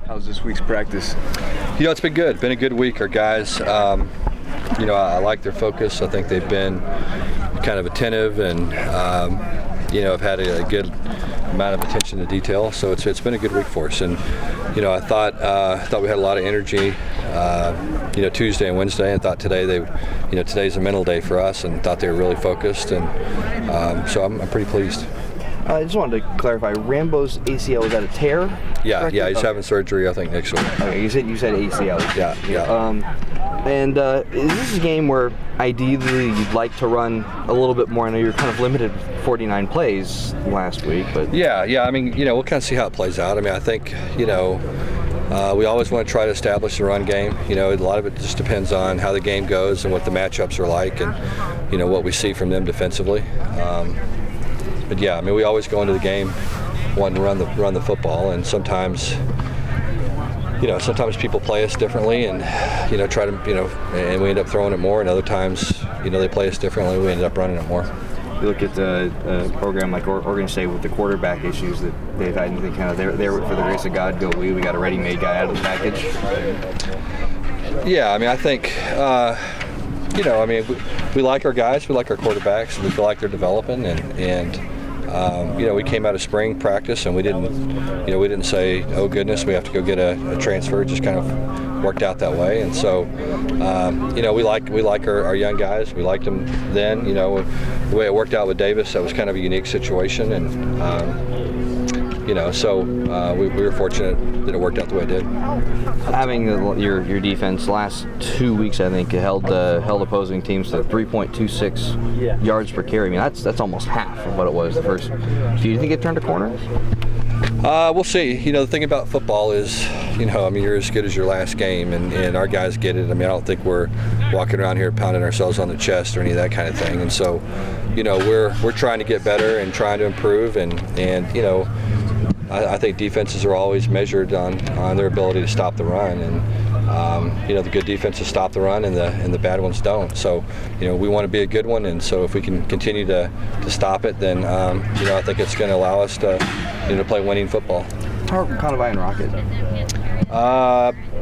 How's this week's practice? It's been good. Been a good week. Our guys, I like their focus. I think they've been kind of attentive and, have had a good amount of attention to detail. So it's been a good week for us. And, I thought we had a lot of energy, Tuesday and Wednesday, and thought today today's a mental day for us, and thought they were really focused. And so I'm pretty pleased. I just wanted to clarify, Rambo's ACL, is that a tear? Yeah, he's having surgery, I think, next week. Okay, you said ACL. Yeah. And is this a game where ideally you'd like to run a little bit more? I know you're kind of limited 49 plays last week, but yeah. I mean, we'll kind of see how it plays out. I mean, I think, we always want to try to establish the run game. A lot of it just depends on how the game goes and what the matchups are like, and what we see from them defensively. But yeah, I mean, we always go into the game wanting to run the football, and sometimes people play us differently, and try to and we end up throwing it more, and other times they play us differently, we end up running it more. You look at a program like Oregon State with the quarterback issues that they've had, and you think kind of they're for the grace of God go we got a ready-made guy out of the package. Yeah, I mean, I think we like our guys, we like our quarterbacks, we feel like they're developing, and we came out of spring practice and we didn't say, oh goodness, we have to go get a transfer. It just kind of worked out that way, and so we like our young guys. We liked them then. The way it worked out with Davis, that was kind of a unique situation, and we were fortunate that it worked out the way it did. Having your defense last 2 weeks, I think, held opposing teams to 3.26 yards per carry. I mean, that's almost half of what it was the first. Do you think it turned a corner? We'll see. The thing about football is, you're as good as your last game, and our guys get it. I mean, I don't think we're walking around here pounding ourselves on the chest or any of that kind of thing. And so, we're trying to get better and trying to improve, and I think defenses are always measured on their ability to stop the run, and the good defenses stop the run, and the bad ones don't. So we want to be a good one, and so if we can continue to stop it, then I think it's going to allow us to play winning football. How are Conavai and Rocket?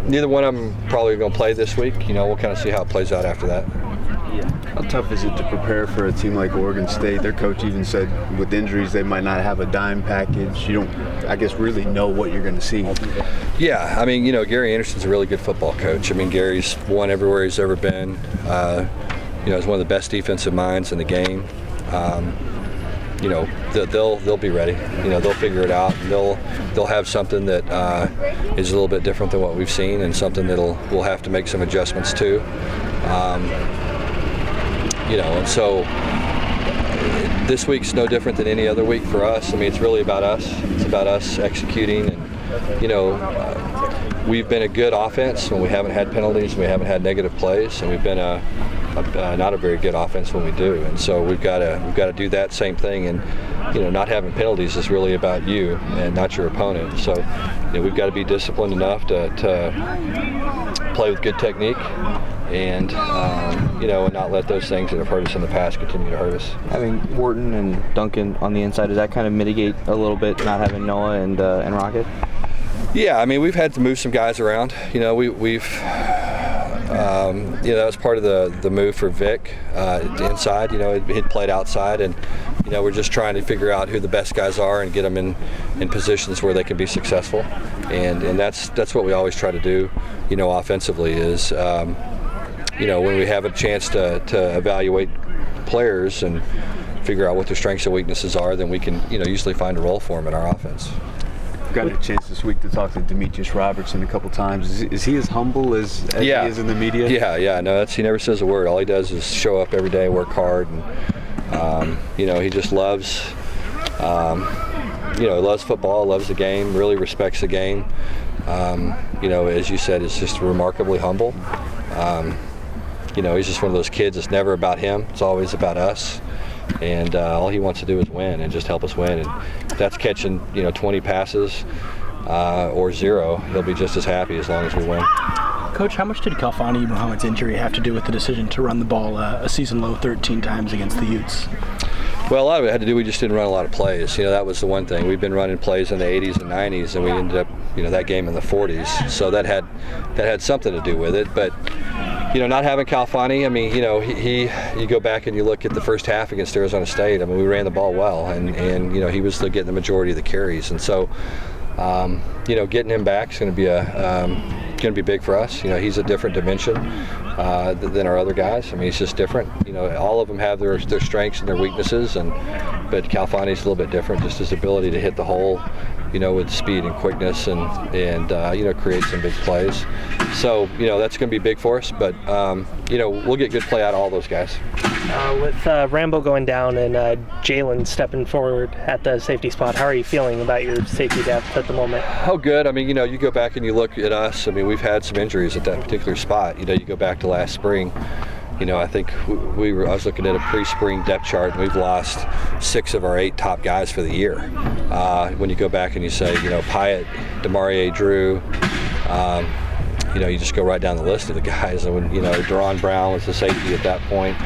Neither one of them probably going to play this week. We'll kind of see how it plays out after that. How tough is it to prepare for a team like Oregon State? Their coach even said with injuries they might not have a dime package. You don't, I guess, really know what you're going to see. Yeah, I mean, Gary Anderson's a really good football coach. I mean, Gary's won everywhere he's ever been. He's one of the best defensive minds in the game. They'll be ready. They'll figure it out. And they'll have something that is a little bit different than what we've seen, and something we'll have to make some adjustments to. And so this week's no different than any other week for us. I mean, it's really about us. It's about us executing, and we've been a good offense when we haven't had penalties and we haven't had negative plays, and we've been not a very good offense when we do. And so we've got to do that same thing, and not having penalties is really about you and not your opponent. So we've got to be disciplined enough to play with good technique, and and not let those things that have hurt us in the past continue to hurt us. Having Wharton and Duncan on the inside, does that kind of mitigate a little bit, not having Noah and Rocket? Yeah, I mean, we've had to move some guys around. We've that was part of the move for Vic inside. He'd played outside, and we're just trying to figure out who the best guys are and get them in positions where they can be successful. And that's what we always try to do. Offensively is when we have a chance to evaluate players and figure out what their strengths and weaknesses are, then we can usually find a role for them in our offense. Got a chance this week to talk to Demetrius Robertson a couple times. Is he as humble as he is in the media? Yeah. No, he never says a word. All he does is show up every day, work hard, and he just loves, loves football, loves the game, really respects the game. As you said, is just remarkably humble. He's just one of those kids. It's never about him. It's always about us. And all he wants to do is win and just help us win. And if that's catching 20 passes or 0, he'll be just as happy as long as we win. Coach, how much did Khalfani Muhammad's injury have to do with the decision to run the ball a season low 13 times against the Utes? Well, a lot of it had to do, we just didn't run a lot of plays. That was the one thing. We've been running plays in the 80s and 90s, and we ended up that game in the 40s. So that had something to do with it. But not having Calfani, I mean, you go back and you look at the first half against Arizona State. I mean, we ran the ball well, and he was getting the majority of the carries, and so getting him back is going to be big for us. He's a different dimension than our other guys. I mean, he's just different. All of them have their strengths and their weaknesses, but Calfani's a little bit different. Just his ability to hit the hole, with speed and quickness, and create some big plays. So that's going to be big for us. But we'll get good play out of all those guys. With Rambo going down and Jalen stepping forward at the safety spot, how are you feeling about your safety depth at the moment? Oh, good. I mean, you go back and you look at us. I mean, we've had some injuries at that particular spot. You go back to last spring. I think I was looking at a pre-spring depth chart, and we've lost 6 of our 8 top guys for the year. When you go back and you say, Pyatt, Demarie Drew, you just go right down the list of the guys. And when, Deron Brown was the safety at that point.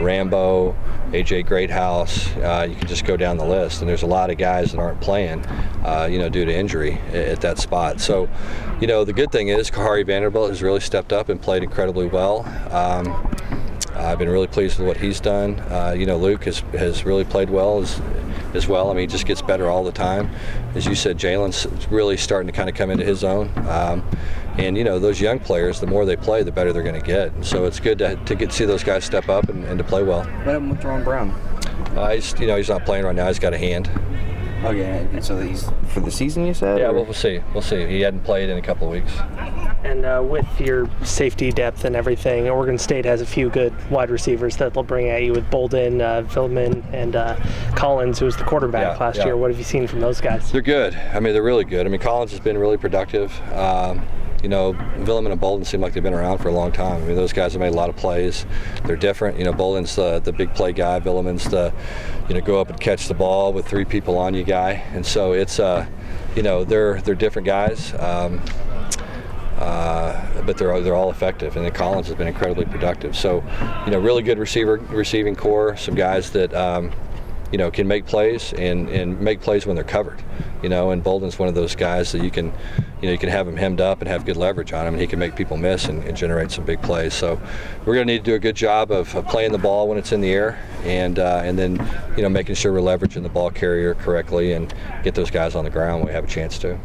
Rambo, AJ Greathouse, you can just go down the list, and there's a lot of guys that aren't playing, due to injury at that spot. So, the good thing is Kahari Vanderbilt has really stepped up and played incredibly well. I've been really pleased with what he's done. Luke has really played well as well. I mean, he just gets better all the time. As you said, Jalen's really starting to kind of come into his own. And those young players, the more they play, the better they're going to get. And so it's good to see those guys step up and to play well. What happened with Deron Brown? He's not playing right now. He's got a hand. Okay, and so he's for the season, you said? Yeah, well, we'll see. He hadn't played in a couple of weeks. And with your safety depth and everything, Oregon State has a few good wide receivers that they'll bring at you with Bolden, Villeman, and Collins, who was the quarterback last year. What have you seen from those guys? They're good. I mean, they're really good. I mean, Collins has been really productive. Villeman and Bolden seem like they've been around for a long time. I mean, those guys have made a lot of plays. They're different. Bolden's the big play guy. Villeman's the, go up and catch the ball with 3 people on you guy. And so it's, they're different guys. But they're all effective, and then Collins has been incredibly productive. So, really good receiving core. Some guys that can make plays and make plays when they're covered. And Bolden's one of those guys that you can have him hemmed up and have good leverage on him, and he can make people miss and generate some big plays. So we're going to need to do a good job of playing the ball when it's in the air, and then making sure we're leveraging the ball carrier correctly and get those guys on the ground when we have a chance to.